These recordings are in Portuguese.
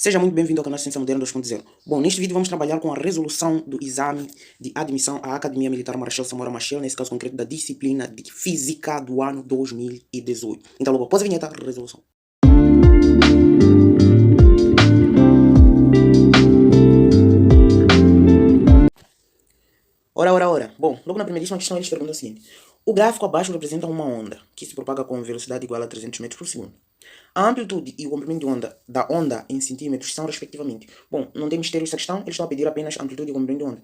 Seja muito bem-vindo ao canal Ciência Moderna 2.0. Bom, neste vídeo vamos trabalhar com a resolução do exame de admissão à Academia Militar Marechal Samora Machel, nesse caso concreto da disciplina de Física do ano 2018. Então, logo após a vinheta, resolução. Ora. Bom, logo na primeiríssima questão eles perguntam o seguinte. O gráfico abaixo representa uma onda que se propaga com velocidade igual a 300 metros por segundo. A amplitude e o comprimento de onda da onda em centímetros são respectivamente. Bom, não tem mistério essa questão, eles estão a pedir apenas a amplitude e o comprimento de onda.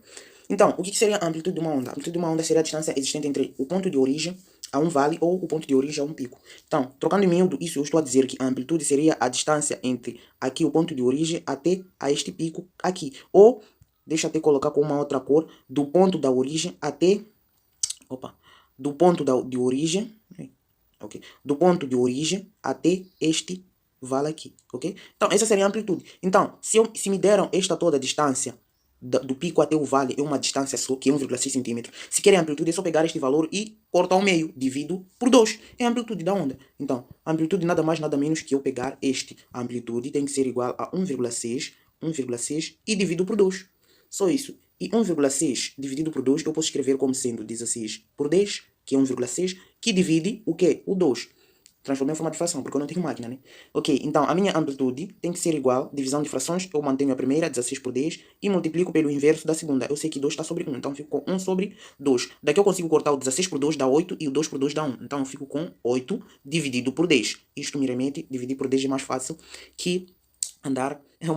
Então, o que seria a amplitude de uma onda? A amplitude de uma onda seria a distância existente entre o ponto de origem a um vale ou o ponto de origem a um pico. Então, trocando em miúdo, isso eu estou a dizer que a amplitude seria a distância entre aqui o ponto de origem até a este pico aqui. Ou, deixa eu até colocar com uma outra cor, do ponto da origem até... do ponto de origem... ok? Do ponto de origem até este vale aqui, ok? Então, essa seria a amplitude. Então, se me deram esta toda a distância do pico até o vale, é uma distância só, que é 1,6 cm. Se querem a amplitude, é só pegar este valor e cortar ao meio, divido por 2. É a amplitude da onda. Então, a amplitude nada mais, nada menos que eu pegar este. A amplitude tem que ser igual a 1,6 e divido por 2. Só isso. E 1,6 dividido por 2, eu posso escrever como sendo 16 por 10, que é 1,6, que divide o quê? O 2. Transformei em forma de fração, porque eu não tenho máquina, né? Ok, então a minha amplitude tem que ser igual, divisão de frações, eu mantenho a primeira, 16 por 10, e multiplico pelo inverso da segunda. Eu sei que 2 está sobre 1, então eu fico com 1 sobre 2. Daqui eu consigo cortar o 16 por 2 dá 8, e o 2 por 2 dá 1. Então eu fico com 8 dividido por 10. Isto me remete, dividir por 10 é mais fácil que andar, é o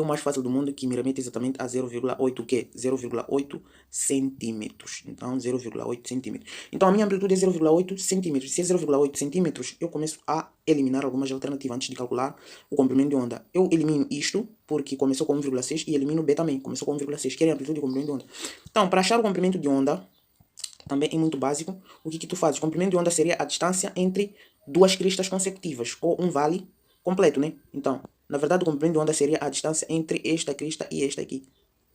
mais fácil do mundo, que me remete exatamente a 0,8 o quê? 0,8 centímetros. Então, 0,8 centímetros. Então, a minha amplitude é 0,8 centímetros. Se é 0,8 centímetros, eu começo a eliminar algumas alternativas antes de calcular o comprimento de onda. Eu elimino isto, porque começou com 1,6, e elimino B também, começou com 1,6. Querem a amplitude e o comprimento de onda. Então, para achar o comprimento de onda, também é muito básico. O que tu fazes? O comprimento de onda seria a distância entre duas cristas consecutivas, ou um vale completo, né? Então, na verdade, o comprimento de onda seria a distância entre esta crista e esta aqui.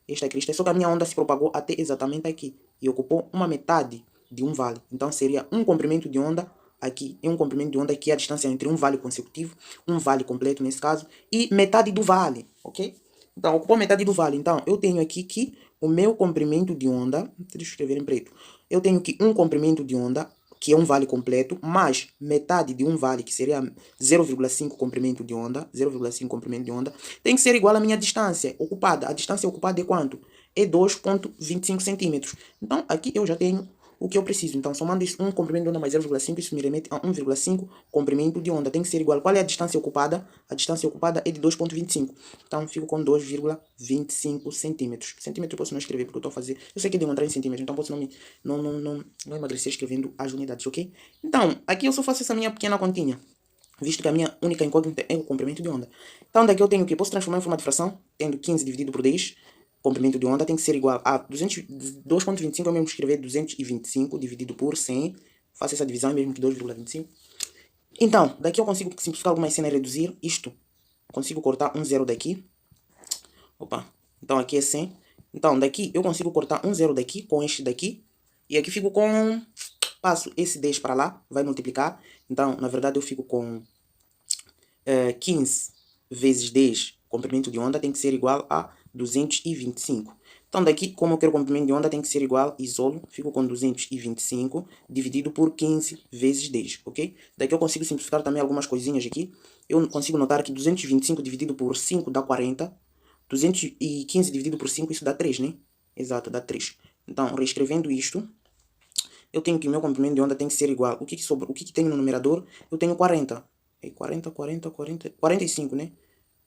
Esta crista, só que a minha onda se propagou até exatamente aqui. E ocupou uma metade de um vale. Então, seria um comprimento de onda aqui. É um comprimento de onda que é a distância entre um vale consecutivo, um vale completo nesse caso, e metade do vale, ok? Então, ocupou metade do vale. Então, eu tenho aqui que o meu comprimento de onda... Deixa eu escrever em preto. Eu tenho que um comprimento de onda, que é um vale completo, mais metade de um vale, que seria 0,5 comprimento de onda, 0,5 comprimento de onda, tem que ser igual à minha distância ocupada. A distância ocupada é quanto? É 2,25 centímetros. Então, aqui eu já tenho o que eu preciso. Então, somando isso, um comprimento de onda mais 0,5, isso me remete a 1,5 comprimento de onda. Tem que ser igual. Qual é a distância ocupada? A distância ocupada é de 2,25. Então, fico com 2,25 centímetros. Centímetro eu posso não escrever, porque eu estou a fazer... Eu sei que demonstrar em centímetros, então posso não emagrecer escrevendo as unidades, ok? Então, aqui eu só faço essa minha pequena continha, visto que a minha única incógnita é o comprimento de onda. Então, daqui eu tenho que posso transformar em forma de fração, tendo 15 dividido por 10, comprimento de onda tem que ser igual a 2,25, eu mesmo escrever 225 dividido por 100, faço essa divisão, mesmo que 2,25. Então, daqui eu consigo simplificar algumas cenas e reduzir isto. Consigo cortar um zero daqui. Então aqui é 100. Então, daqui eu consigo cortar um zero daqui com este daqui. E aqui fico com... Passo esse 10 para lá, vai multiplicar. Então, na verdade, eu fico com 15 vezes 10, comprimento de onda, tem que ser igual a 225. Então, daqui, como eu quero comprimento de onda, tem que ser igual, isolo, fico com 225 dividido por 15 vezes 10, ok? Daqui eu consigo simplificar também algumas coisinhas aqui. Eu consigo notar que 225 dividido por 5 dá 40. 215 dividido por 5, isso dá 3, né? Exato, dá 3. Então, reescrevendo isto, eu tenho que meu comprimento de onda tem que ser igual. O que sobra? O que tem no numerador? Eu tenho 40. 45, né?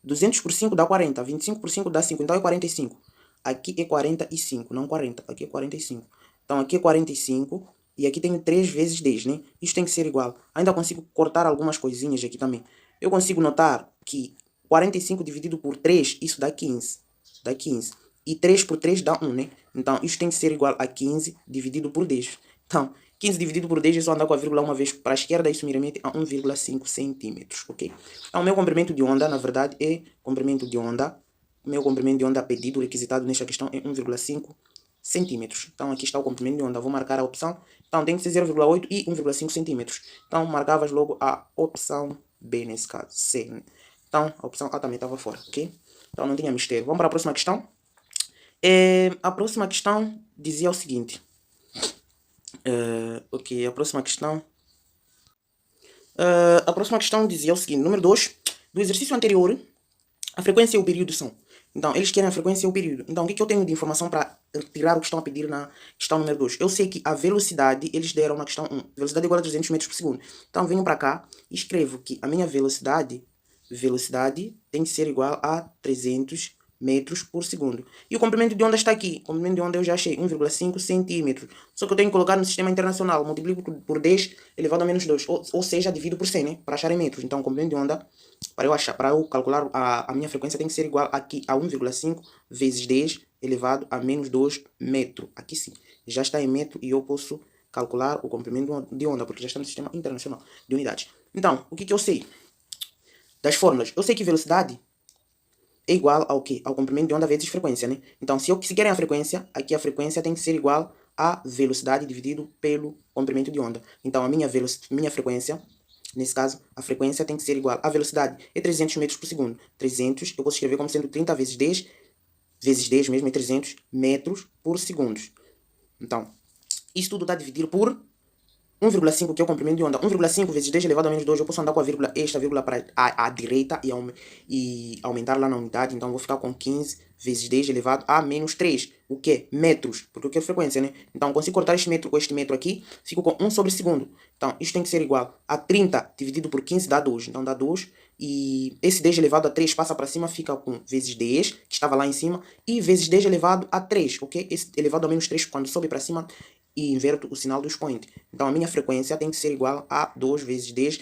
200 por 5 dá 40. 25 por 5 dá 5. Então é 45. Aqui é 45, não 40. Aqui é 45. Então aqui é 45. E aqui tenho 3 vezes 10, né? Isso tem que ser igual. Ainda consigo cortar algumas coisinhas aqui também. Eu consigo notar que 45 dividido por 3, isso dá 15. Dá 15. E 3 por 3 dá 1, né? Então isso tem que ser igual a 15 dividido por 10. Então, 15 dividido por 10 é só andar com a vírgula uma vez para a esquerda, isso me remete a 1,5 centímetros, ok? Então, o meu comprimento de onda, na verdade, é comprimento de onda. O meu comprimento de onda pedido, requisitado nesta questão, é 1,5 centímetros. Então, aqui está o comprimento de onda. Vou marcar a opção. Então, tem que ser 0,8 e 1,5 centímetros. Então, marcavas logo a opção B, nesse caso, C. Então, a opção A também estava fora, ok? Então, não tinha mistério. Vamos para a próxima questão. A próxima questão dizia o seguinte. Ok, a próxima questão... a próxima questão dizia o seguinte. Número 2. Do exercício anterior, a frequência e o período são. Então, eles querem a frequência e o período. Então, o que eu tenho de informação para retirar o que estão a pedir na questão número 2? Eu sei que a velocidade, eles deram na questão 1. Velocidade igual a 300 metros por segundo. Então, venho para cá e escrevo que a minha velocidade tem que ser igual a 300 metros por segundo. E o comprimento de onda está aqui. O comprimento de onda eu já achei 1,5 centímetros. Só que eu tenho que colocar no sistema internacional. Multiplico por 10 elevado a menos 2. Ou seja, divido por 100, né? Para achar em metros. Então, o comprimento de onda, para eu calcular a minha frequência, tem que ser igual aqui a 1,5 vezes 10 elevado a menos 2 metro. Aqui sim. Já está em metro e eu posso calcular o comprimento de onda, porque já está no sistema internacional de unidades. Então, o que eu sei das fórmulas? Eu sei que velocidade é igual ao quê? Ao comprimento de onda vezes frequência, né? Então, se querem a frequência, aqui a frequência tem que ser igual a velocidade dividido pelo comprimento de onda. Então, a minha frequência, nesse caso, a frequência tem que ser igual à velocidade. É 300 metros por segundo. 300, eu posso escrever como sendo 30 vezes 10, vezes 10 mesmo, é 300 metros por segundo. Então, isso tudo está dividido por 1,5, que é o comprimento de onda. 1,5 vezes 10 elevado a menos 2, eu posso andar com esta vírgula para a direita e aumentar lá na unidade. Então, eu vou ficar com 15 vezes 10 elevado a menos 3. O que? Metros, porque eu quero frequência, né? Então, eu consigo cortar este metro com este metro aqui, fico com 1 sobre segundo. Então, isto tem que ser igual a 30 dividido por 15 dá 2. Então, dá 2. E esse 10 elevado a 3 passa para cima, fica com vezes 10, que estava lá em cima, e vezes 10 elevado a 3, ok? Esse elevado a menos 3, quando sobe para cima, e inverto o sinal do expoente. Então, a minha frequência tem que ser igual a 2 vezes 10,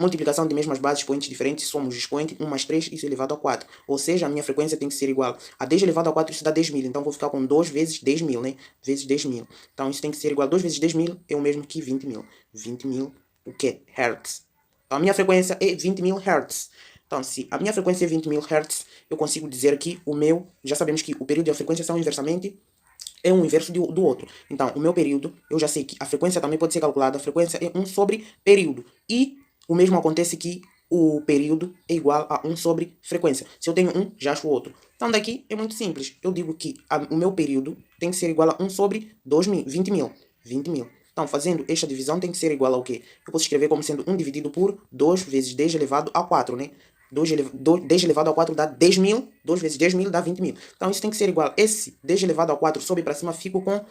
multiplicação de mesmas bases, expoentes diferentes, somos expoente, 1 mais 3, isso elevado a 4. Ou seja, a minha frequência tem que ser igual a 10 elevado a 4, isso dá 10.000. Então, vou ficar com 2 vezes 10.000, né? Vezes 10.000. Então, isso tem que ser igual a 2 vezes 10.000, é o mesmo que 20.000. 20.000, o que? Hertz. Então, a minha frequência é 20.000 Hertz. Então, se a minha frequência é 20.000 Hertz, eu consigo dizer que já sabemos que o período e a frequência são inversamente é um inverso do outro. Então, o meu período, eu já sei que a frequência também pode ser calculada. A frequência é 1 sobre período. E o mesmo acontece que o período é igual a 1 sobre frequência. Se eu tenho um, já acho o outro. Então, daqui é muito simples. Eu digo que o meu período tem que ser igual a 1 sobre 20.000. 20.000. Então, fazendo esta divisão tem que ser igual ao quê? Eu posso escrever como sendo 1 dividido por 2 vezes 10 elevado a 4, né? 10 elevado a 4 dá 10.000, 2 vezes 10.000 dá 20.000. Então isso tem que ser igual, esse 10 elevado a 4 sobe para cima, fico com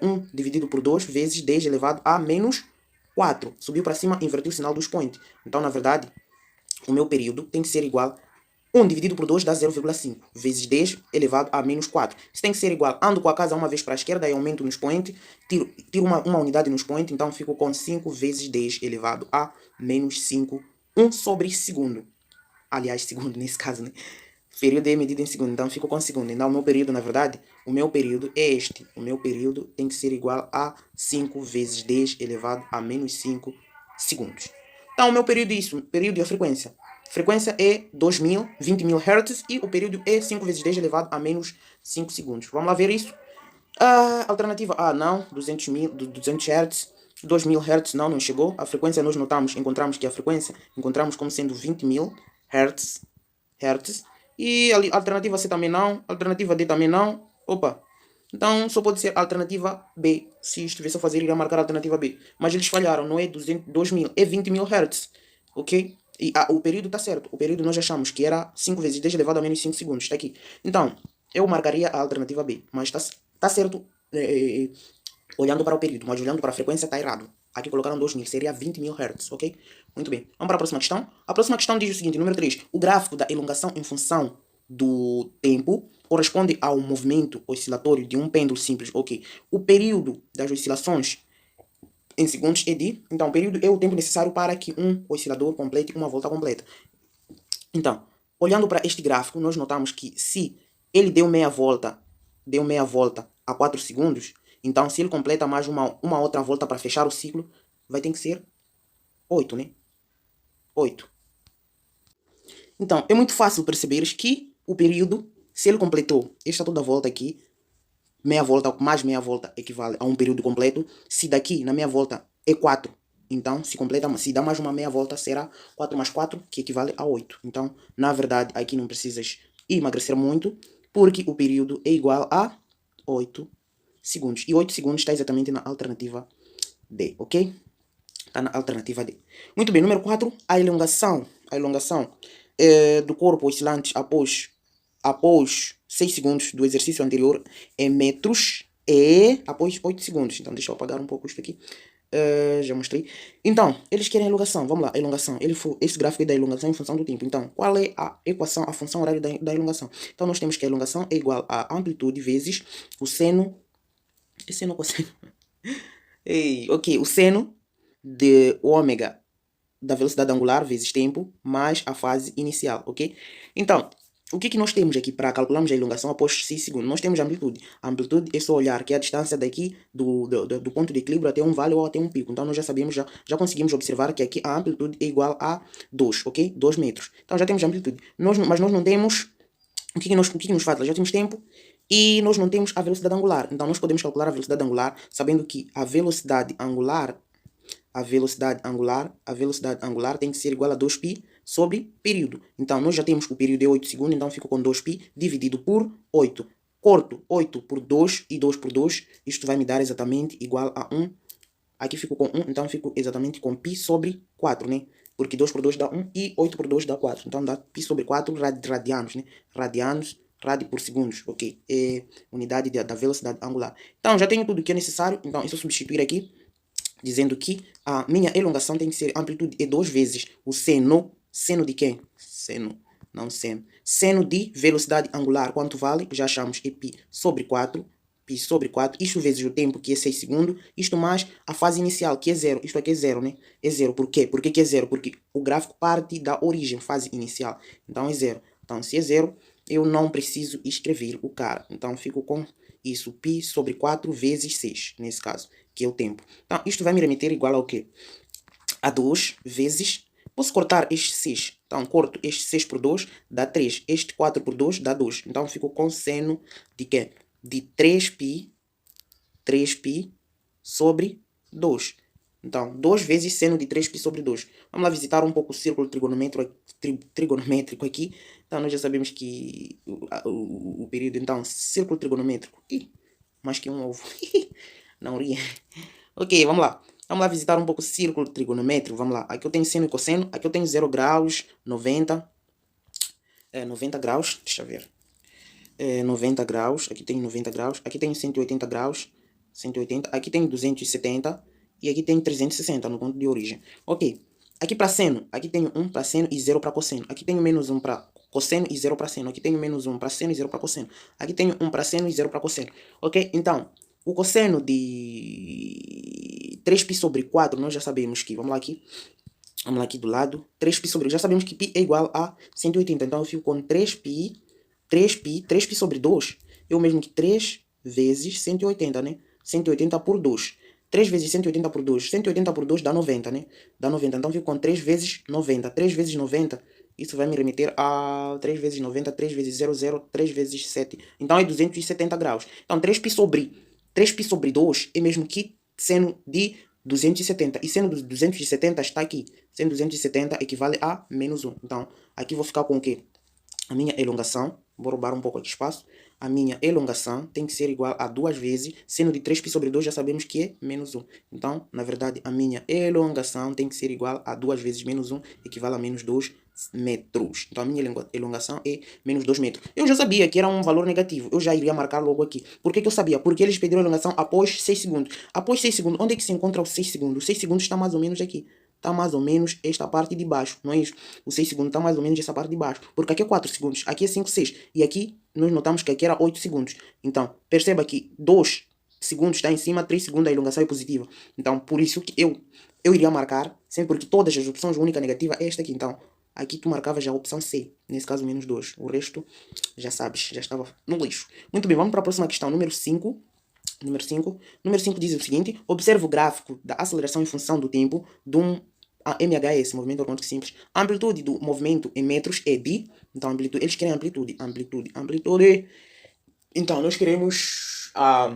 1 dividido por 2 vezes 10 elevado a menos 4. Subiu para cima, invertiu o sinal do expoente. Então, na verdade, o meu período tem que ser igual, 1 dividido por 2 dá 0,5, vezes 10 elevado a menos 4. Isso tem que ser igual, ando com a casa uma vez para a esquerda e aumento no expoente, tiro uma unidade no expoente, então fico com 5 vezes 10 elevado a menos 5, 1 sobre segundo. Aliás, segundo nesse caso, né? Período é medido em segundo, então fico com segundo. Então, o meu período, na verdade, o meu período é este. O meu período tem que ser igual a 5 vezes 10 elevado a menos 5 segundos. Então, o meu período é isso. Período e a frequência. Frequência é 2.000, 20.000 Hz e o período é 5 vezes 10 elevado a menos 5 segundos. Vamos lá ver isso. Alternativa A, não. 200 Hz. 2.000 Hz não chegou. A frequência nós encontramos que a frequência encontramos como sendo 20.000 Hz. E a alternativa C também não. Alternativa D também não. Opa. Então só pode ser a alternativa B. Se estivesse a fazer, iria marcar a alternativa B. Mas eles falharam. Não é 2.000, é 20.000 Hz. Ok? E o período está certo. O período nós achamos que era 5 vezes 10 elevado a menos 5 segundos. Está aqui. Então, eu marcaria a alternativa B. Mas está certo olhando para o período. Mas olhando para a frequência está errado. Aqui colocaram 2.000, seria 20.000 Hz, ok? Muito bem. Vamos para a próxima questão. A próxima questão diz o seguinte, número 3. O gráfico da elongação em função do tempo corresponde ao movimento oscilatório de um pêndulo simples, ok? O período das oscilações em segundos é de... Então, o período é o tempo necessário para que um oscilador complete uma volta completa. Então, olhando para este gráfico, nós notamos que se ele deu meia volta a 4 segundos, então se ele completa mais uma outra volta para fechar o ciclo, vai ter que ser 8, né? 8. Então, é muito fácil perceberes que o período, se ele completou esta toda volta aqui, meia volta mais meia volta equivale a um período completo. Se daqui na meia volta é 4, Então, se dá mais uma meia volta, será 4 mais 4, que equivale a 8. Então, na verdade, aqui não precisas emagrecer muito, porque o período é igual a 8 segundos. E 8 segundos está exatamente na alternativa D, ok? Está na alternativa D. Muito bem, número 4, a elongação. A elongação do corpo oscilante após 6 segundos do exercício anterior em metros é após 8 segundos. Então, deixa eu apagar um pouco isto aqui. Já mostrei. Então, eles querem a elongação. Vamos lá, elongação. Esse gráfico é da elongação em função do tempo. Então, qual é a equação, a função horária da elongação? Então, nós temos que a elongação é igual a amplitude vezes o seno... É seno ou cosseno? Ei, ok, o seno de ômega da velocidade angular vezes tempo mais a fase inicial, ok? Então, o que nós temos aqui para calcularmos a elongação após 6 segundos? Nós temos a amplitude. A amplitude é só olhar que é a distância daqui do ponto de equilíbrio até um vale ou até um pico. Então, nós já sabemos, já conseguimos observar que aqui a amplitude é igual a 2, ok? 2 metros. Então, já temos a amplitude. Mas nós não temos... O que nos falta? Já temos tempo e nós não temos a velocidade angular. Então, nós podemos calcular a velocidade angular sabendo que a velocidade angular tem que ser igual a 2π sobre período. Então, nós já temos o período é 8 segundos, então fico com 2π dividido por 8. Corto 8 por 2 e 2 por 2, isto vai me dar exatamente igual a 1. Aqui fico com 1, então fico exatamente com π sobre 4, né? Porque 2 por 2 dá 1 e 8 por 2 dá 4. Então dá π sobre 4 radianos, né? Radianos, rádio por segundos, ok? É unidade da velocidade angular. Então já tenho tudo que é necessário, então é só substituir aqui, dizendo que a minha elongação tem que ser amplitude é 2 vezes o seno de quem? Seno de velocidade angular, quanto vale? Já achamos, é π sobre 4, isto vezes o tempo, que é 6 segundos, isto mais a fase inicial, que é 0, isto aqui é 0, né? É 0, por quê? Por que é 0? Porque o gráfico parte da origem, fase inicial, então é 0. Então, se é 0, eu não preciso escrever o cara, então fico com isso, π sobre 4 vezes 6, nesse caso, que é o tempo. Então, isto vai me remeter igual ao quê? A 2 vezes... Posso cortar este 6. Então, corto este 6 por 2, dá 3. Este 4 por 2, dá 2. Então, fico com seno de quê? De 3π sobre 2. Então, 2 vezes seno de 3π sobre 2. Vamos lá visitar um pouco o círculo trigonométrico aqui. Então, nós já sabemos que o período, então, círculo trigonométrico. Mais que um ovo. Não ria. Ok, vamos lá. Vamos lá visitar um pouco o círculo trigonométrico. Vamos lá. Aqui eu tenho seno e cosseno. Aqui eu tenho 0 graus, 90. 90 graus. Deixa eu ver. 90 graus. Aqui tem 90 graus. Aqui tem 180 graus. 180. Aqui tem 270. E aqui tem 360 no ponto de origem. Ok. Aqui para seno. Aqui tenho 1 para seno e 0 para cosseno. Aqui tenho menos 1 para cosseno e 0 para seno. Aqui tenho menos 1 para seno e 0 para cosseno. Aqui tenho 1 para seno e 0 para cosseno. Ok? Então, o cosseno de 3π sobre 4, nós já sabemos que, vamos lá aqui do lado, 3π sobre, já sabemos que π é igual a 180, então eu fico com 3π sobre 2, é o mesmo que 3 vezes 180, né? 180 por 2. 3 vezes 180 por 2, 180 por 2 dá 90, né? Dá 90, então eu fico com 3 vezes 90, 3 vezes 90, isso vai me remeter a 3 vezes 90, 3 vezes 00, 3 vezes 7, então é 270 graus. Então 3π sobre 2 é mesmo que seno de 270. E seno de 270 está aqui. Seno de 270 equivale a menos 1. Então, aqui vou ficar com o quê? A minha elongação, vou roubar um pouco aqui espaço. A minha elongação tem que ser igual a 2 vezes. Seno de 3π sobre 2 já sabemos que é menos 1. Então, na verdade, a minha elongação tem que ser igual a 2 vezes menos 1, equivale a menos 2 metros. Então, a minha elongação é menos 2 metros. Eu já sabia que era um valor negativo. Eu já iria marcar logo aqui. Por que eu sabia? Porque eles pediram a elongação após 6 segundos. Após 6 segundos, onde é que se encontra os 6 segundos? Os 6 segundos está mais ou menos aqui. Está mais ou menos esta parte de baixo, não é isso? Os 6 segundos está mais ou menos essa parte de baixo. Porque aqui é 4 segundos, aqui é 5, 6. E aqui nós notamos que aqui era 8 segundos. Então, perceba que 2 segundos está em cima, 3 segundos a elongação é positiva. Então, por isso que eu iria marcar, sempre porque todas as opções, a única negativa é esta aqui. Então, aqui tu marcavas já a opção C, nesse caso menos 2. O resto, já sabes, já estava no lixo. Muito bem, vamos para a próxima questão, número 5. Número 5 diz o seguinte: observe o gráfico da aceleração em função do tempo de um MHS, movimento orgânico simples. A amplitude do movimento em metros é de... Então, amplitude, eles querem amplitude. Então, nós queremos a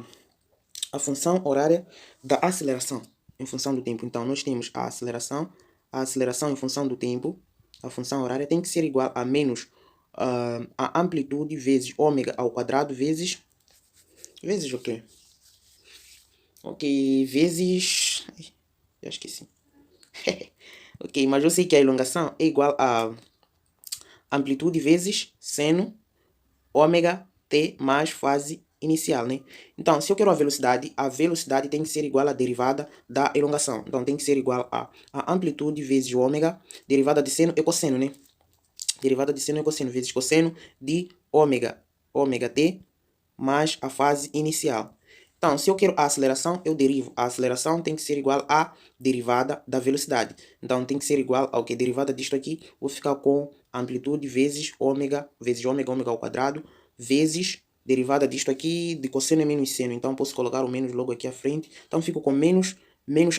função horária da aceleração em função do tempo. Então, nós temos a aceleração em função do tempo, a função horária tem que ser igual a menos a amplitude vezes ômega ao quadrado vezes o quê? Ok, vezes... já esqueci. Ok, mas eu sei que a elongação é igual a amplitude vezes seno ômega t mais fase inicial, né? Então, se eu quero a velocidade tem que ser igual à derivada da elongação. Então, tem que ser igual a amplitude vezes ômega, derivada de seno é cosseno, né? Derivada de seno é cosseno, vezes cosseno de ômega t, mais a fase inicial. Então, se eu quero a aceleração, eu derivo. A aceleração tem que ser igual à derivada da velocidade. Então, tem que ser igual ao que? Derivada disto aqui, vou ficar com amplitude vezes ômega ao quadrado, vezes derivada disto aqui, de cosseno é menos seno. Então, posso colocar o menos logo aqui à frente. Então, fico com menos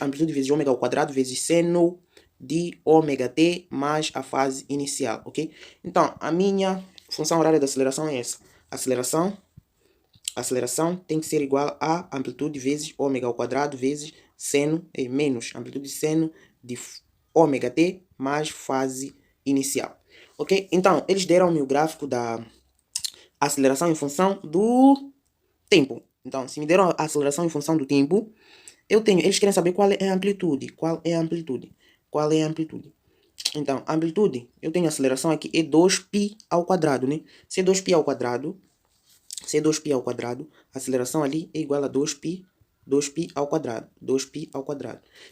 amplitude vezes ômega ao quadrado, vezes seno de ômega t mais a fase inicial, ok? Então, a minha função horária da aceleração é essa. Aceleração tem que ser igual a amplitude vezes ômega ao quadrado vezes seno, menos amplitude seno de ômega t mais fase inicial. Ok? Então, eles deram-me o gráfico da aceleração em função do tempo. Então, se me deram a aceleração em função do tempo, eles querem saber qual é a amplitude. Então, a amplitude, eu tenho a aceleração aqui, é 2π ao quadrado, né? Se é 2π ao quadrado, a aceleração ali é igual a 2π ao quadrado.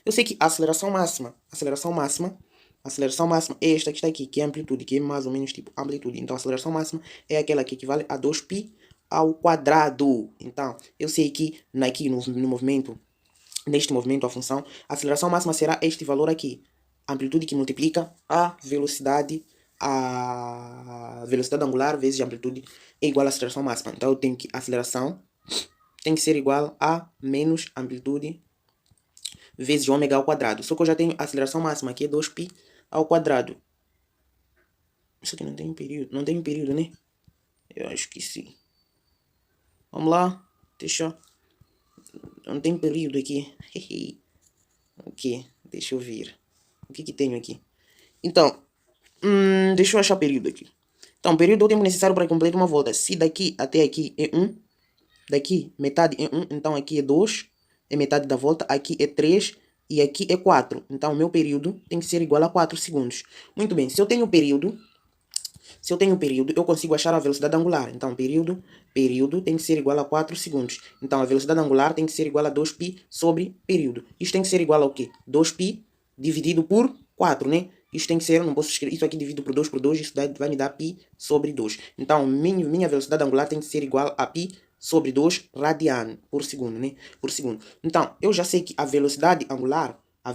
Eu sei que a aceleração máxima é esta que está aqui, que é a amplitude, que é mais ou menos tipo amplitude. Então, a aceleração máxima é aquela que equivale a 2π ao quadrado. Então, eu sei que aqui no movimento, neste movimento, a função, a aceleração máxima será este valor aqui. Amplitude que multiplica a velocidade angular vezes a amplitude é igual à aceleração máxima. Então, eu tenho que a aceleração tem que ser igual a menos amplitude vezes ômega ao quadrado. Só que eu já tenho a aceleração máxima, que é 2π ao quadrado. Isso aqui não tem período. Não tem período, né? Eu acho que sim. Vamos lá. Não tem período aqui. Ok, deixa eu ver. O que tenho aqui? Então, deixa eu achar período aqui. Então, período é o tempo necessário para completar uma volta. Se daqui até aqui é 1, daqui metade é 1, então aqui é 2, é metade da volta, aqui é 3 e aqui é 4. Então, o meu período tem que ser igual a 4 segundos. Muito bem, se eu tenho período, eu consigo achar a velocidade angular. Então, período tem que ser igual a 4 segundos. Então, a velocidade angular tem que ser igual a 2π sobre período. Isso tem que ser igual ao quê? 2π dividido por 4, né? Isso tem que ser, não posso escrever, isso aqui dividido por 2, isso vai me dar π sobre 2. Então, minha velocidade angular tem que ser igual a π sobre 2 radiano por segundo, né? Por segundo. Então, eu já sei que a velocidade angular, a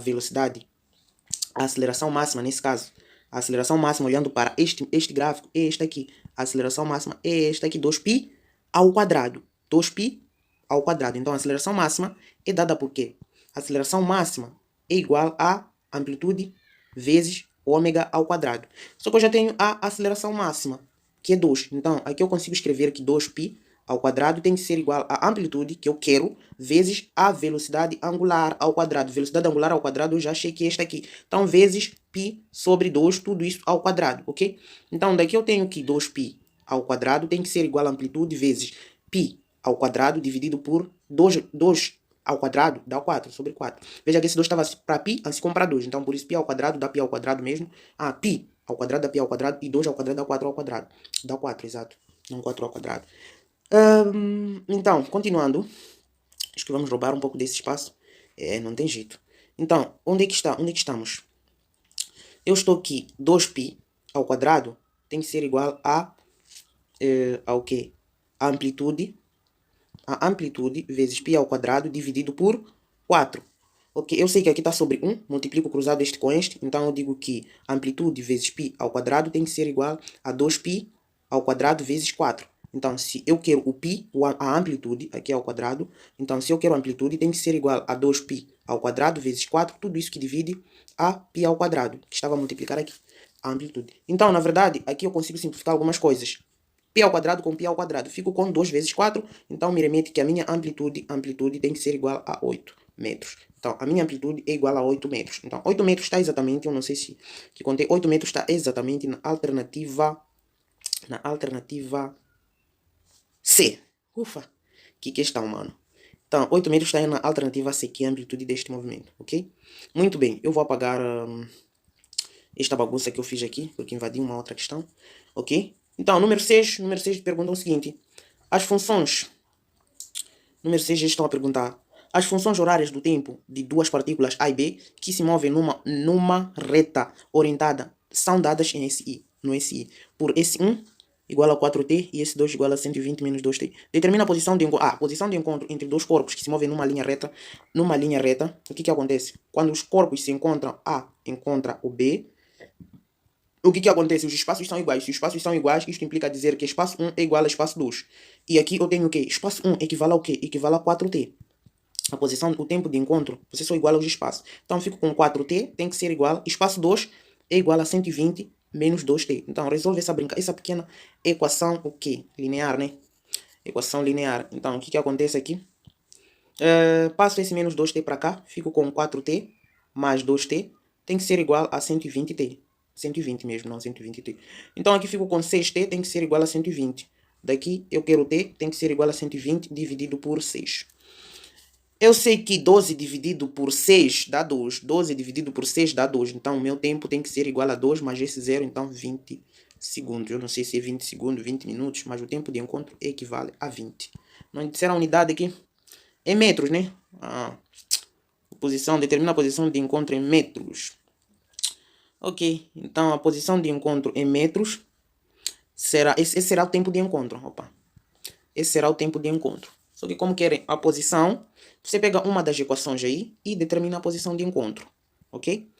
aceleração máxima nesse caso, a aceleração máxima olhando para este gráfico é esta aqui. A aceleração máxima é esta aqui, 2π ao quadrado. 2π ao quadrado. Então, a aceleração máxima é dada por quê? A aceleração máxima é igual a amplitude vezes ômega ao quadrado. Só que eu já tenho a aceleração máxima, que é 2. Então, aqui eu consigo escrever que 2π ao quadrado tem que ser igual à amplitude que eu quero, vezes a velocidade angular ao quadrado. Velocidade angular ao quadrado eu já achei que é esta aqui. Então, vezes π sobre 2, tudo isso ao quadrado, ok? Então, daqui eu tenho que 2π ao quadrado tem que ser igual a amplitude vezes π ao quadrado dividido por 2 ao quadrado dá 4 sobre 4. Veja que esse 2 estava para π, assim como para 2. Então, por isso, π ao quadrado dá π ao quadrado mesmo. Π ao quadrado dá π ao quadrado e 2 ao quadrado dá 4 ao quadrado. Dá 4, exato. Não 4 ao quadrado. Então, continuando. Acho que vamos roubar um pouco desse espaço. Não tem jeito. Então, onde é que estamos? Eu estou aqui, 2π ao quadrado tem que ser igual ao quê? A amplitude vezes π ao quadrado dividido por 4. Ok, eu sei que aqui está sobre 1, multiplico cruzado este com este, então eu digo que amplitude vezes π ao quadrado tem que ser igual a 2π ao quadrado vezes 4. Então, se eu quero o π, a amplitude, aqui ao quadrado, então se eu quero a amplitude tem que ser igual a 2π ao quadrado vezes 4, tudo isso que divide a π ao quadrado, que estava a multiplicar aqui, a amplitude. Então, na verdade, aqui eu consigo simplificar algumas coisas. π ao quadrado com π ao quadrado. Fico com 2 vezes 4, então me remete que a minha amplitude tem que ser igual a 8 metros. Então, a minha amplitude é igual a 8 metros. Então, 8 metros está exatamente, eu não sei se que contei, 8 metros está exatamente na alternativa C. Ufa, que questão, mano. Então, 8 metros está na alternativa C, que é a amplitude deste movimento, ok? Muito bem, eu vou apagar esta bagunça que eu fiz aqui, porque invadi uma outra questão, ok? Então, número 6 pergunta o seguinte. As funções... Número 6 eles estão a perguntar. As funções horárias do tempo de duas partículas A e B que se movem numa reta orientada são dadas em SI, no SI, por S1 igual a 4t e S2 igual a 120 menos 2t. Determina a posição de encontro. Posição de encontro entre dois corpos que se movem numa linha reta. O que acontece? Quando os corpos se encontram, A encontra o B, o que acontece? Os espaços são iguais. Se os espaços são iguais, isto implica dizer que espaço 1 é igual a espaço 2. E aqui eu tenho o quê? Espaço 1 equivale ao quê? Equivale a 4t. A posição, o tempo de encontro, vocês são igual aos espaços. Então, eu fico com 4t, tem que ser igual. Espaço 2 é igual a 120 menos 2t. Então, resolve essa pequena equação, o quê? Linear, né? Equação linear. Então, o que acontece aqui? Passo esse menos 2t para cá, fico com 4t mais 2t, tem que ser igual a 120t. 120 mesmo, não 120t. Então, aqui fico com 6t, tem que ser igual a 120. Daqui, eu quero t, tem que ser igual a 120 dividido por 6. Eu sei que 12 dividido por 6 dá 2. 12 dividido por 6 dá 2. Então, o meu tempo tem que ser igual a 2 mais esse zero, então 20 segundos. Eu não sei se é 20 segundos, 20 minutos, mas o tempo de encontro equivale a 20. Não disseram a unidade aqui? É metros, né? Determina a posição de encontro em metros. Ok, então a posição de encontro em metros será... Esse será o tempo de encontro, opa. Esse será o tempo de encontro. Só que como querem a posição, você pega uma das equações aí e determina a posição de encontro, ok?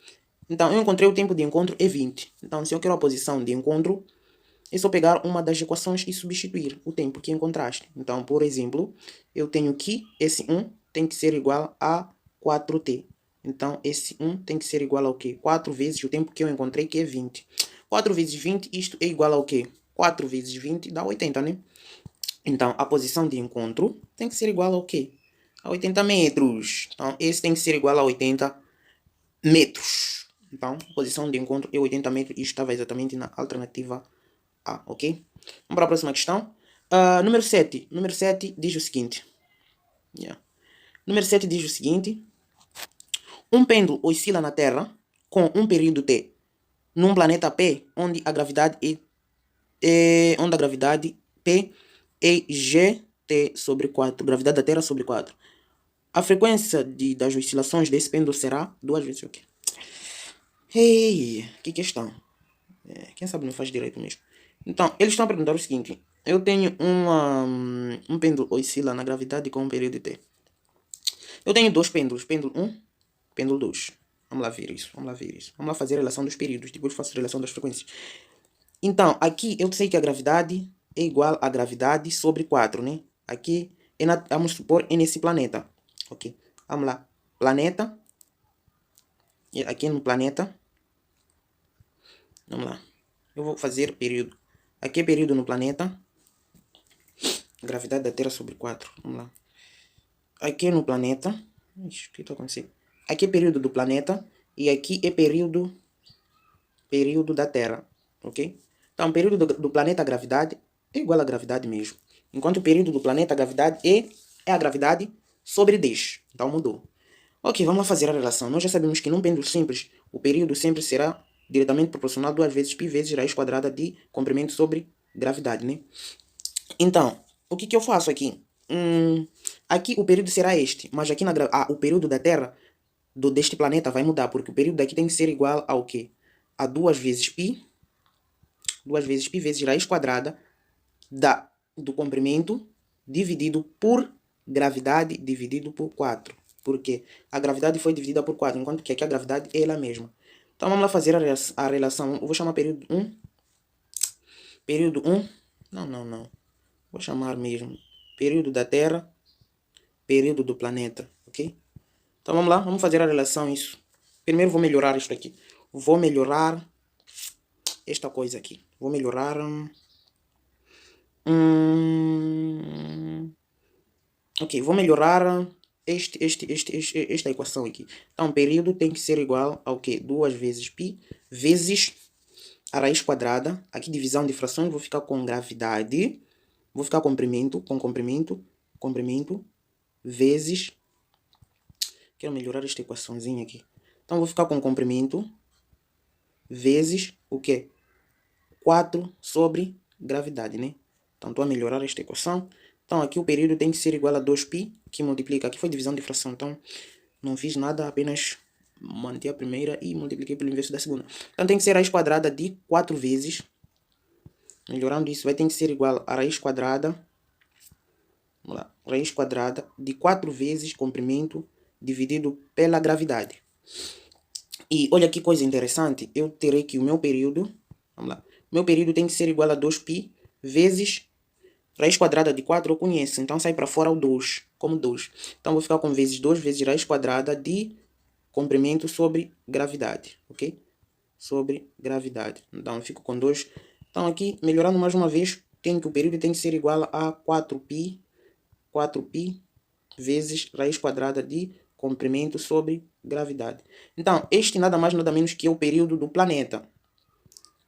Então, eu encontrei o tempo de encontro é 20. Então, se eu quero a posição de encontro, é só pegar uma das equações e substituir o tempo que encontraste. Então, por exemplo, eu tenho que esse 1 tem que ser igual a 4t. Então, esse 1 tem que ser igual ao quê? 4 vezes o tempo que eu encontrei, que é 20. 4 vezes 20, isto é igual ao quê? 4 vezes 20 dá 80, né? Então, a posição de encontro tem que ser igual ao quê? A 80 metros. Então, esse tem que ser igual a 80 metros. Então, a posição de encontro é 80 metros e estava exatamente na alternativa A, ok? Vamos para a próxima questão. Número 7. Número 7 diz o seguinte. Número 7 diz o seguinte. Um pêndulo oscila na Terra com um período T num planeta P, onde a gravidade P é gt sobre 4. Gravidade da Terra sobre 4. A frequência das oscilações desse pêndulo será 2 vezes o quê? Ei, que questão. Quem sabe não faz direito mesmo. Então, eles estão a perguntar o seguinte. Eu tenho um pêndulo oscila na gravidade com um período T. Eu tenho dois pêndulos. Pêndulo 1, pêndulo 2. Vamos lá ver isso. Vamos lá fazer a relação dos períodos. Depois faço a relação das frequências. Então, aqui eu sei que a gravidade é igual a gravidade sobre 4, né? Aqui, vamos supor, é nesse planeta. Ok? Vamos lá. Planeta. E aqui no planeta. Vamos lá. Eu vou fazer período. Aqui é período no planeta. Gravidade da Terra sobre 4. Vamos lá. Aqui no planeta. Ixi, o que está acontecendo? Aqui é período do planeta. E aqui é período da Terra. Ok? Então, o período do planeta, a gravidade, é igual à gravidade mesmo. Enquanto o período do planeta, a gravidade é a gravidade sobre 10. Então, mudou. Ok, vamos lá fazer a relação. Nós já sabemos que num pêndulo simples, o período sempre será diretamente proporcional a 2 vezes π vezes raiz quadrada de comprimento sobre gravidade, né? Então, o que eu faço aqui? Aqui o período será este, mas aqui o período da Terra, deste planeta, vai mudar, porque o período daqui tem que ser igual ao quê? A 2 vezes π, 2 vezes π vezes raiz quadrada do comprimento dividido por gravidade dividido por 4. Porque a gravidade foi dividida por 4, enquanto que aqui a gravidade é ela mesma. Então vamos lá fazer a relação. Eu vou chamar período 1. Período 1. Não. Vou chamar mesmo. Período da Terra. Período do planeta. Ok? Então vamos lá. Vamos fazer a relação isso. Primeiro vou melhorar isto aqui. Vou melhorar esta coisa aqui. Vou melhorar... Ok, vou melhorar esta equação aqui. Então, período tem que ser igual ao quê? 2 vezes π vezes a raiz quadrada. Aqui divisão de frações, vou ficar com gravidade. Vou ficar com comprimento, vezes... Quero melhorar esta equaçãozinha aqui. Então, vou ficar com comprimento vezes o quê? 4 sobre gravidade, né? Então, estou a melhorar esta equação. Então, aqui o período tem que ser igual a 2π, que multiplica. Aqui foi divisão de fração, então não fiz nada, apenas mantive a primeira e multipliquei pelo inverso da segunda. Então, tem que ser a raiz quadrada de 4 vezes. Melhorando isso, vai ter que ser igual a raiz quadrada. Vamos lá. Raiz quadrada de 4 vezes comprimento dividido pela gravidade. E olha que coisa interessante. Eu terei que o meu período... Vamos lá. Meu período tem que ser igual a 2π vezes raiz quadrada de 4 eu conheço. Então sai para fora o 2, como 2. Então vou ficar com vezes 2 vezes raiz quadrada de comprimento sobre gravidade. Ok? Sobre gravidade. Então eu fico com 2. Então aqui, melhorando mais uma vez, tenho que o período tem que ser igual a 4π vezes raiz quadrada de comprimento sobre gravidade. Então, este nada mais nada menos que o período do planeta.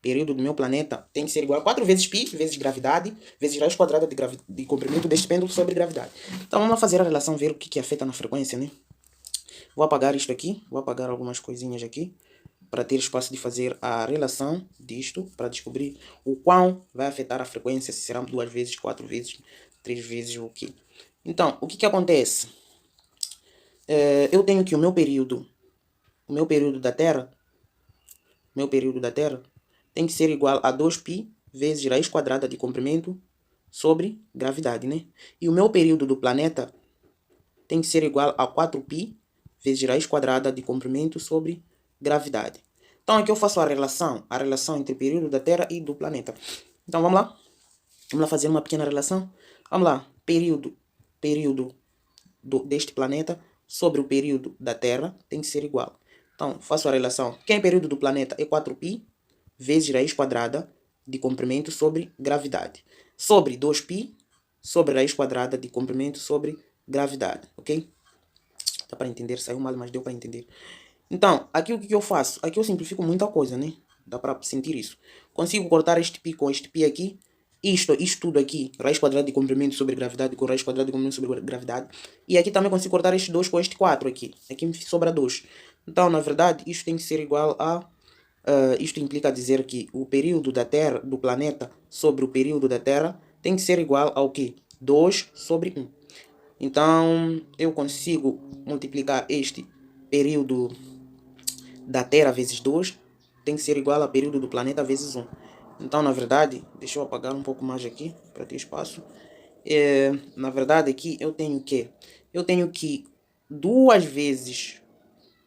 Período do meu planeta tem que ser igual a 4 vezes π, vezes gravidade, vezes raiz quadrada de comprimento deste pêndulo sobre gravidade. Então vamos lá fazer a relação, ver o que afeta na frequência, né? Vou apagar isto aqui, vou apagar algumas coisinhas aqui, para ter espaço de fazer a relação disto, para descobrir o quão vai afetar a frequência, se será 2 vezes, 4 vezes, 3 vezes o quê. Então, o que acontece? Eu tenho que o meu período da Terra, tem que ser igual a 2π vezes raiz quadrada de comprimento sobre gravidade, né? E o meu período do planeta tem que ser igual a 4π vezes raiz quadrada de comprimento sobre gravidade. Então aqui eu faço a relação entre o período da Terra e do planeta. Então vamos lá fazer uma pequena relação. Vamos lá, período deste planeta sobre o período da Terra tem que ser igual. Então faço a relação. Quem é o período do planeta é 4π vezes raiz quadrada de comprimento sobre gravidade. Sobre 2π sobre raiz quadrada de comprimento sobre gravidade. Ok? Dá para entender? Saiu mal, mas deu para entender. Então, aqui o que eu faço? Aqui eu simplifico muita coisa, né? Dá para sentir isso. Consigo cortar este π com este π aqui. Isto tudo aqui, raiz quadrada de comprimento sobre gravidade com raiz quadrada de comprimento sobre gravidade. E aqui também consigo cortar este 2 com este 4 aqui. Aqui me sobra 2. Então, na verdade, isto tem que ser igual a... isto implica dizer que o período da Terra, do planeta, sobre o período da Terra, tem que ser igual ao quê? 2 sobre 1. Então, eu consigo multiplicar este período da Terra vezes 2, tem que ser igual ao período do planeta vezes 1. Então, na verdade, deixa eu apagar um pouco mais aqui, para ter espaço. Na verdade, aqui eu tenho que 2 vezes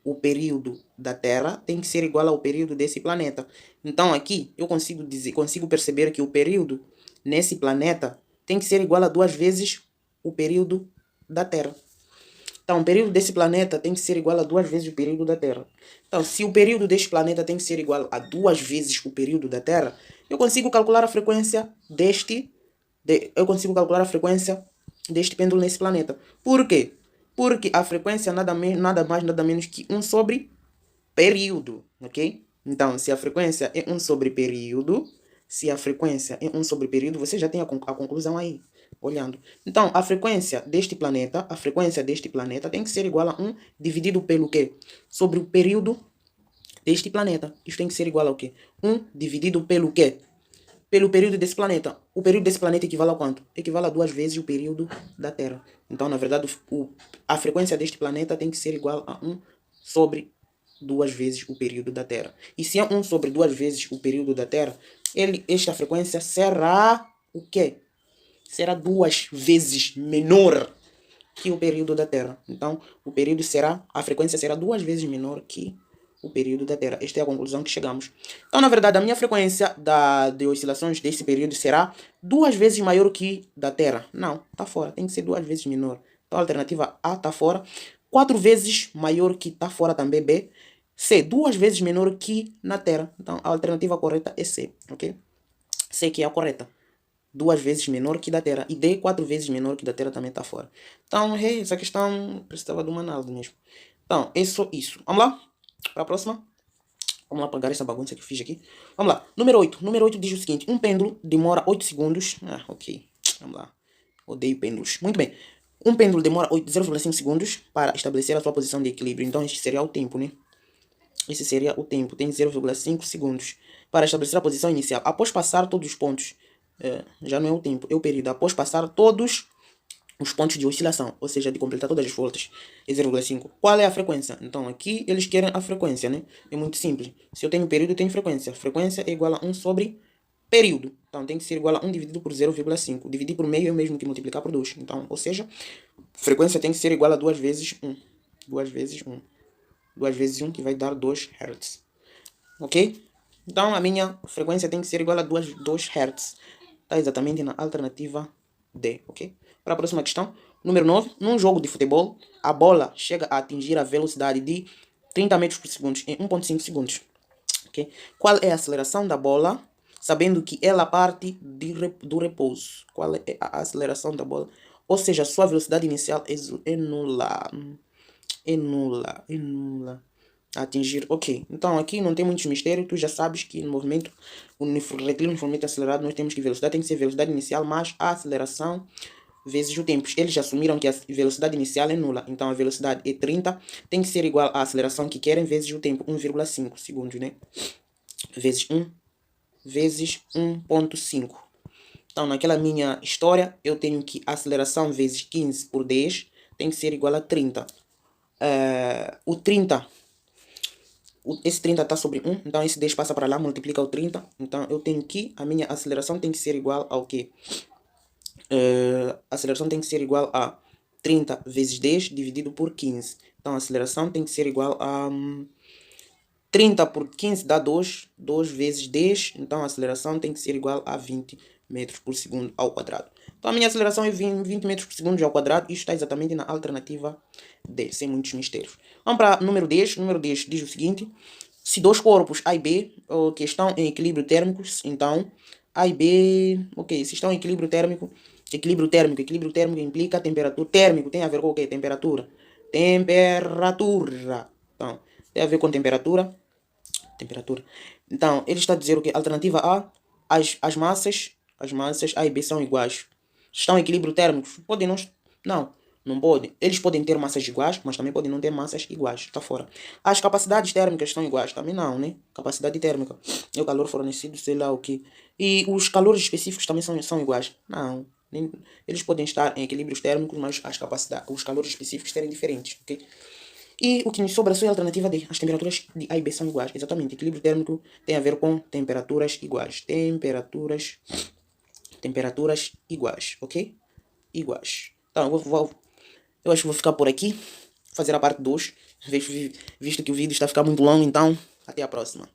o período da Terra tem que ser igual ao período desse planeta. Então aqui eu consigo perceber que o período nesse planeta tem que ser igual a 2 vezes o período da Terra. Então o período desse planeta tem que ser igual a 2 vezes o período da Terra. Então se o período deste planeta tem que ser igual a 2 vezes o período da Terra, eu consigo calcular a frequência deste pêndulo nesse planeta. Por quê? Porque a frequência nada mais nada menos que 1 sobre período, ok? Então, se a frequência é 1 sobre período, você já tem a conclusão aí, olhando. Então, a frequência deste planeta tem que ser igual a 1 dividido pelo quê? Sobre o período deste planeta. Isso tem que ser igual ao quê? 1 dividido pelo quê? Pelo período desse planeta. O período desse planeta equivale a quanto? Equivale a 2 vezes o período da Terra. Então, na verdade, a frequência deste planeta tem que ser igual a 1 sobre 2 vezes o período da Terra. E se é 1 sobre 2 vezes o período da Terra, esta frequência será o quê? Será 2 vezes menor que o período da Terra. Então, a frequência será 2 vezes menor que o período da Terra. Esta é a conclusão que chegamos. Então, na verdade, a minha frequência de oscilações desse período será 2 vezes maior que da Terra. Não, está fora. Tem que ser 2 vezes menor. Então, a alternativa A está fora. 4 vezes maior que está fora também B. C, 2 vezes menor que na Terra. Então, a alternativa correta é C, ok? C que é a correta. 2 vezes menor que da Terra. E D 4 vezes menor que da Terra também está fora. Então, essa questão precisava de uma análise mesmo. Então, é só isso. Vamos lá? Para a próxima? Vamos lá apagar essa bagunça que eu fiz aqui. Vamos lá. Número 8. Número 8 diz o seguinte. Um pêndulo demora 8 segundos. Ah, ok. Vamos lá. Odeio pêndulos. Muito bem. Um pêndulo demora 0,5 segundos para estabelecer a sua posição de equilíbrio. Então, este seria o tempo, né? Esse seria o tempo. Tem 0,5 segundos para estabelecer a posição inicial. Após passar todos os pontos, já não é o tempo, é o período. Após passar todos os pontos de oscilação, ou seja, de completar todas as voltas, é 0,5. Qual é a frequência? Então, aqui eles querem a frequência, né? É muito simples. Se eu tenho período, eu tenho frequência. Frequência é igual a 1 sobre período. Então, tem que ser igual a 1 dividido por 0,5. Dividir por meio é o mesmo que multiplicar por 2. Então, ou seja, frequência tem que ser igual a 2 vezes 1. 2 vezes 1. 2 vezes 1 que vai dar 2 Hz. Ok? Então, a minha frequência tem que ser igual a 2 Hz. Está exatamente na alternativa D, ok? Para a próxima questão. Número 9. Num jogo de futebol, a bola chega a atingir a velocidade de 30 metros por segundo em 1,5 segundos. Okay? Qual é a aceleração da bola, sabendo que ela parte do repouso? Qual é a aceleração da bola? Ou seja, sua velocidade inicial é nula. É nula. É nula. Atingir. Ok. Então aqui não tem muitos mistérios. Tu já sabes que no movimento retilíneo uniformemente acelerado nós temos que velocidade tem que ser velocidade inicial mais a aceleração vezes o tempo. Eles já assumiram que a velocidade inicial é nula. Então a velocidade é 30. Tem que ser igual à aceleração que querem vezes o tempo. 1,5 segundos, né? Vezes 1 vezes 1,5. Então naquela minha história eu tenho que a aceleração vezes 15 por 10 tem que ser igual a 30. O 30... Esse 30 está sobre 1, então esse 10 passa para lá, multiplica o 30. Então eu tenho que, a minha aceleração tem que ser igual ao quê? A aceleração tem que ser igual a 30 vezes 10 dividido por 15. Então a aceleração tem que ser igual a 30 por 15 dá 2, 2 vezes 10. Então a aceleração tem que ser igual a 20 metros por segundo ao quadrado. Então a minha aceleração é 20 metros por segundo ao quadrado. Isto está exatamente na alternativa D, sem muitos mistérios. Vamos para número 10. Número 10 diz o seguinte. Se dois corpos A e B que estão em equilíbrio térmico, então A e B, ok, se estão em equilíbrio térmico implica temperatura. Térmico tem a ver com o quê? Temperatura. Temperatura. Então, tem a ver com temperatura. Então, ele está a dizer o que? Alternativa A, as massas A e B são iguais. Estão em equilíbrio térmico? Podem não podem. Eles podem ter massas iguais, mas também podem não ter massas iguais. Está fora. As capacidades térmicas são iguais? Também não, né? Capacidade térmica é o calor fornecido, sei lá o que. E os calores específicos também são iguais? Não. Eles podem estar em equilíbrios térmicos, mas os calores específicos serem diferentes, ok? E o que nos sobra só é a alternativa D. As temperaturas de A e B são iguais. Exatamente. Equilíbrio térmico tem a ver com temperaturas iguais. Temperaturas iguais, ok? Iguais. Então, eu acho que vou ficar por aqui. Fazer a parte 2. Visto que o vídeo está a ficar muito longo, então até a próxima.